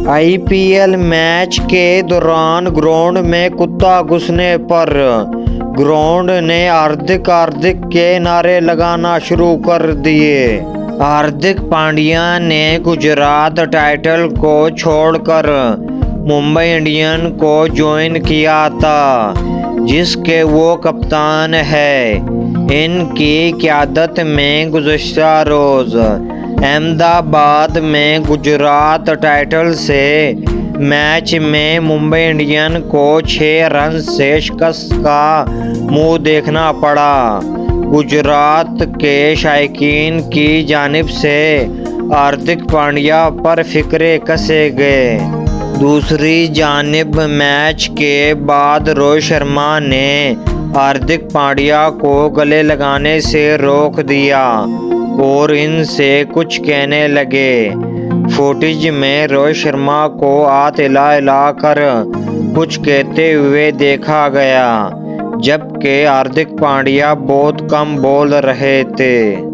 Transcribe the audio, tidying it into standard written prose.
IPL match के दौरान ground में कुत्ता घुसने पर ग्राउंड ने हार्दिक के नारे लगाना शुरू कर दिए। हार्दिक पांड्या ने गुजरात टाइटल को छोड़कर मुंबई इंडियन को ज्वाइन किया था, जिसके वो कप्तान है। इनकी क़यादत में गुज़श्ता रोज़ अहमदाबाद में गुजरात टाइटल से मैच में मुंबई इंडियन को 6 रन से शिकस्त का मुंह देखना पड़ा। गुजरात के शायकीन की जानिब से हार्दिक पांड्या पर फिक्रे कसे गए। दूसरी जानिब मैच के बाद रोहित शर्मा ने हार्दिक पांड्या को गले लगाने से रोक दिया और इनसे कुछ कहने लगे। फुटेज में रोहित शर्मा को हाथ हिला कर कुछ कहते हुए देखा गया, जबकि हार्दिक पांड्या बहुत कम बोल रहे थे।